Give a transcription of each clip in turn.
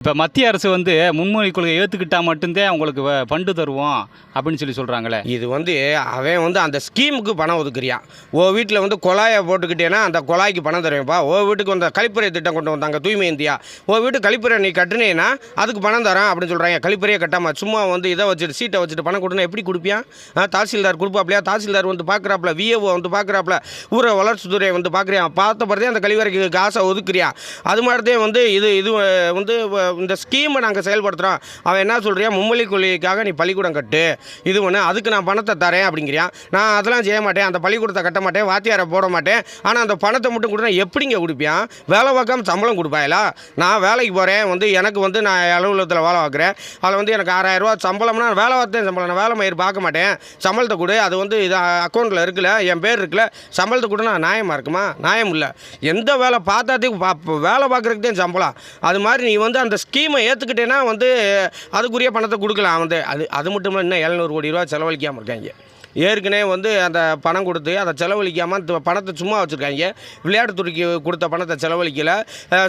இப்போ மத்திய அரசு வந்து முன்மொழி கொள்கை ஏற்றுக்கிட்டா மட்டும்தான் உங்களுக்கு ஃபண்டு தருவோம் அப்படின்னு சொல்கிறாங்களே. இது அவன் அந்த ஸ்கீமுக்கு பணம் ஒதுக்குறியான். வீட்டில் குழாயை போட்டுக்கிட்டேன்னா அந்த குழாய்க்கு பணம் தருவேன்ப்பா. வீட்டுக்கு கழிப்பறை திட்டம் கொண்டு வந்தாங்க, தூய்மை இந்தியா. வீட்டு கழிப்பறை நீ கட்டுனேன்னா அதுக்கு பணம் தரேன் அப்படின்னு சொல்கிறாங்க. கழிப்பறையே கட்டாமல் சும்மா இதை வச்சுட்டு சீட்டை வச்சுட்டு பணம் கொடுனா எப்படி கொடுப்பியான்? தாசில்தார் கொடுப்பாப்லையா? தாசில்தார் பார்க்குறாப்புல, விஏஓ பார்க்குறாப்புல, ஊரை வளர்ச்சித்துறை பார்க்குறியான். பார்த்த பிறதே அந்த கழிவறைக்கு காசை ஒதுக்குறியா. அது மாதிரிதே இது இந்த ஸ்கீமை நாங்கள் செயல்படுத்துகிறோம். அவன் என்ன சொல்கிறியா, மும்மொழி கொள்கைக்காக நீ பள்ளிக்கூடம் கட்டு, இது ஒன்று, அதுக்கு நான் பணத்தை தரேன் அப்படிங்கிறியான். நான் அதெல்லாம் செய்ய மாட்டேன், அந்த பள்ளிக்கூடத்தை கட்ட மாட்டேன், வாத்தியாரை போட மாட்டேன். ஆனால் அந்த பணத்தை மட்டும் கொடுத்தா எப்படிங்க கொடுப்பியான்? வேலை பார்க்காம சம்பளம் கொடுப்பாயிலா? நான் வேலைக்கு போகிறேன், எனக்கு நான் அலுவலகத்தில் வேலை பார்க்குறேன். அதில் எனக்கு 6000 ரூபா சம்பளம்னா வேலை பார்த்தேன் சம்பளம். நான் வேலை மயிர் பார்க்க மாட்டேன், சம்பளத்தை கொடு. அது இது அக்கௌண்ட்டில் இருக்குல்ல, என் பேர் இருக்குல்ல, சம்பளத்தை கொடுனா நியாயமாக இருக்குமா? நியாயம் இல்லை. எந்த வேலை பார்த்தாதே வேலை பார்க்குறதுக்கு தான் சம்பளம். அது மாதிரி நீ அந்த ஸ்கீமை ஏற்றுக்கிட்டேன்னா அதுக்குரிய பணத்தை கொடுக்கலாம். அது மட்டும் இல்லை, இன்னும் 700 கோடி ரூபா செலவழிக்காமல் இருக்காங்க. ஏற்கனவே அந்த பணம் கொடுத்து அதை செலவழிக்காமல் பணத்தை சும்மா வச்சுருக்காங்க. விளையாட்டுத்துறைக்கு கொடுத்த பணத்தை செலவழிக்கலை,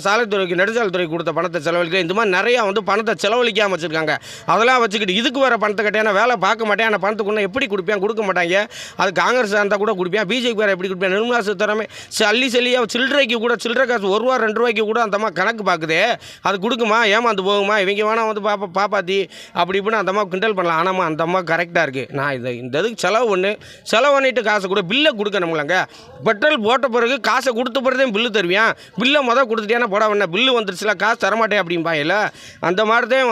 சாலைத்துறைக்கு நெடுஞ்சாலைத்துறைக்கு கொடுத்த பணத்தை செலவழிக்கலை. இந்த மாதிரி நிறையா பணத்தை செலவழிக்காமல் வச்சுருக்காங்க. அதெல்லாம் வச்சுக்கிட்டு இதுக்கு வர பணத்தை கட்டியா வேலை பார்க்க மாட்டேன், ஆனால் பணத்துக்குன்னா எப்படி கொடுப்பேன்? கொடுக்க மாட்டாங்க. அது காங்கிரஸ் இருந்தால் கூட கொடுப்பேன், பிஜேபி வேறு எப்படி கொடுப்பேன்? நிர்மலா சீதாராமன் சல்லியாக சில்லறைக்கு கூட, சில்லறை காசு 1 ரூபா 2 ரூபாய்க்கு கூட அந்த மாதிரி கணக்கு பார்க்குதே. அது கொடுக்குமா? ஏமாந்து போகுமா? இவங்க வேணால் பாப்பாத்தி அப்படி இப்படின்னு அந்த மாதிரி கிண்டல் பண்ணலாம். ஆனால் அந்த அம்மா கரெக்டாக இருக்குது. நான் இந்த இதுக்கு செலவு பண்ணிட்டு காசை கூட பில்லை கொடுக்கணும்லங்க. பெட்ரோல் போட்ட பிறகு காசை கொடுத்த பிறகு பில்லு தருவியான். பில்லை கொடுத்துட்டியானா போட வேணா, பில்லு வந்துருச்சுல, காசு தரமாட்டேன் அப்படிம்பாயில்ல. அந்த மாதிரி தான்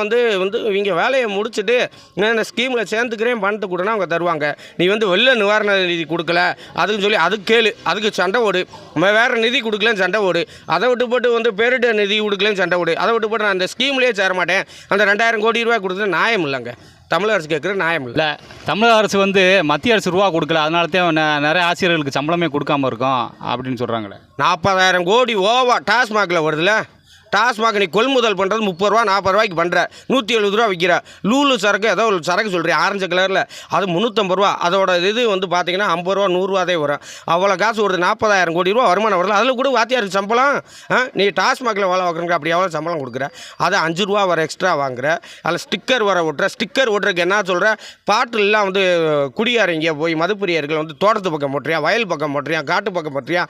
இவங்க வேலையை முடிச்சுட்டு நான் ஸ்கீமில் சேர்ந்துக்கிறேன் பணத்தை கொடுனா அவங்க தருவாங்க. நீ வெள்ள நிவாரண நிதி கொடுக்கல அதுக்கு சொல்லி அதுக்கு கேளு, அதுக்கு சண்டை ஓடு. வேறு நிதி கொடுக்கலன்னு சண்டை ஓடு. அதை விட்டு போட்டு பேரிடர் நிதி கொடுக்கலன்னு சண்டை ஓடு. அதை விட்டு போட்டு நான் அந்த ஸ்கீம்லேயே சேர மாட்டேன், அந்த 2000 கோடி ரூபாய் கொடுத்து நியாயம் இல்லைங்க. தமிழக அரசு கேட்குற நியாயம் இல்லை. தமிழக அரசு மத்திய அரசு ரூபா கொடுக்கல, அதனால தான் நிறைய ஆசிரியர்களுக்கு சம்பளமே கொடுக்காம இருக்கும் அப்படின்னு சொல்கிறாங்களே. 40,000 கோடி ஓவா டாஸ்மாகில் வருதுல்ல. டாஸ்மாக் நீ கொள்முதல் பண்ணுறது 30 ரூபா 40 ரூபாய்க்கு பண்ணுற, 170 ரூபா விற்கிற. லூலு சரக்கு ஏதோ ஒரு சரக்கு சொல்கிறேன் ஆரஞ்சு கலரில், அது 350 ரூபா. அதோட இது பார்த்தீங்கன்னா 50 ரூபா 100 ரூபாதே வரும். அவ்வளோ காசு வருது. 40,000 கோடி ரூபா வருமானம் வரல. அதில் கூட வாத்தியாருக்கு சம்பளம். நீ டாஸ்மாகில் வேலை வாங்குறங்க, அப்படி எவ்வளோ சம்பளம் கொடுக்குற? அது 5 ரூபா வர எக்ஸ்ட்ரா வாங்குற. அதில் ஸ்டிக்கர் வர ஓட்டுற. ஸ்டிக்கர் ஓட்டுறதுக்கு என்ன சொல்கிற? பாட்டிலெலாம் குடியாரங்க போய் மதுப்பிரியர்கள் தோட்டத்து பக்கம் போட்டுறியா, வயல் பக்கம் போட்டுறியா, காட்டு பக்கம் போட்டுறியா,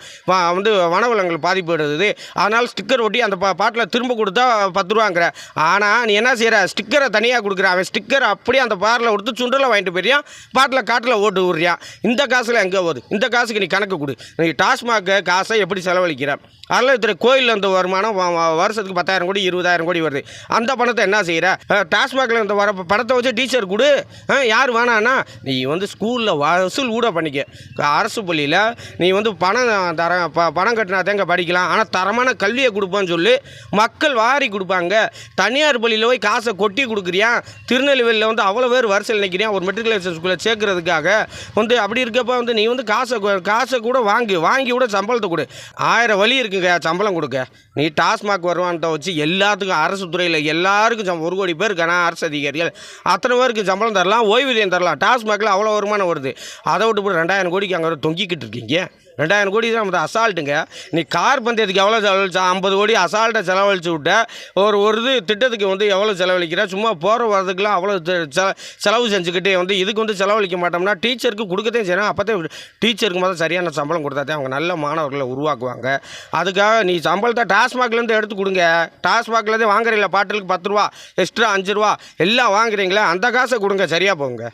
வனவிலங்குகள் பாதிப்பு எடுக்குது. அதனால் ஸ்டிக்கர் ஒட்டி அந்த பாட்டில் திரும்ப கொடுத்தா 10 ரூபாங்கிற. ஆனால் நீ என்ன செய்கிற? ஸ்டிக்கரை தனியாக கொடுக்குற. அவன் ஸ்டிக்கர் அப்படியே அந்த பாரில் கொடுத்து சுண்டலை வாங்கிட்டு போயிறியான், பாட்டில் காட்டில் ஓட்டு விடுறியான். இந்த காசில் எங்கே போகுது? இந்த காசுக்கு நீ கணக்கு கொடு. நீ டாஸ்மாக் காசை எப்படி செலவழிக்கிற? அதில் கோயிலில் இந்த வருமானம் வருஷத்துக்கு 10,000 கோடி 20,000 கோடி வருது. அந்த பணத்தை என்ன செய்கிற? டாஸ்மாகில் இந்த வர பணத்தை வச்சு டீச்சர் கொடு. யார் வேணான்னா நீ ஸ்கூலில் வசூல் கூட பண்ணிக்க. அரசு பள்ளியில் நீ பணம் கட்டினா தேங்க படிக்கலாம், ஆனால் தரமான கல்வியை கொடுப்பான்னு சொல்லி மக்கள் வாரி கொடுப்பாங்க. தனியார் பள்ளியில் போய் காசை கொட்டி கொடுக்குறியா? திருநெல்வேலியில் அவ்வளோ பேர் வரிசையில் நிற்கிறியா ஒரு மெட்ரிகுலேஷன் ஸ்கூலில் சேர்க்கறதுக்காக. அப்படி இருக்கப்போ நீ காசை கூட வாங்கி கூட சம்பளத்தை கொடு. 1000 வழி இருக்குங்க சம்பளம் கொடுக்க. நீ டாஸ்மாக் வருமானத்தை வச்சு எல்லாத்துக்கும் அரசு துறையில் எல்லாருக்கும் 1 கோடி பேர் இருக்கானா அரசு அதிகாரிகள், அத்தனை பேருக்கு சம்பளம் தரலாம், ஓய்வூதியம் தரலாம். டாஸ்மாகில் அவ்வளோ வருமானம் வருது. அதை விட்டு போய் 2000 கோடிக்கு அங்கே தொங்கிக்கிட்டு இருக்கீங்க. 2000 கோடி தான் நம்ம அசால்ட்டுங்க. நீ கார் பந்தயத்துக்கு எவ்வளோ செலவழிச்சா? 50 கோடி அசால்ட்டை செலவழிச்சு விட்ட. ஒரு திட்டத்துக்கு எவ்வளோ செலவழிக்கிற? சும்மா போகிற வரதுக்குலாம் அவ்வளோ செலவு செஞ்சுக்கிட்டே இதுக்கு செலவழிக்க மாட்டோம்னா டீச்சருக்கு கொடுக்கத்தே செய்யணும். அப்போதே டீச்சருக்கு முதல்ல சரியான சம்பளம் கொடுத்தாதே அவங்க நல்ல மாணவர்களை உருவாக்குவாங்க. அதுக்காக நீ சம்பளத்தை டாஸ்மாக்லேருந்து எடுத்து கொடுங்க. டாஸ்மாக்லேருந்து வாங்குறீங்களா பாட்டிலுக்கு 10 ரூபா எக்ஸ்ட்ரா 5 ரூபா எல்லாம் வாங்குறீங்களா? அந்த காசை கொடுங்க, சரியாக போங்க.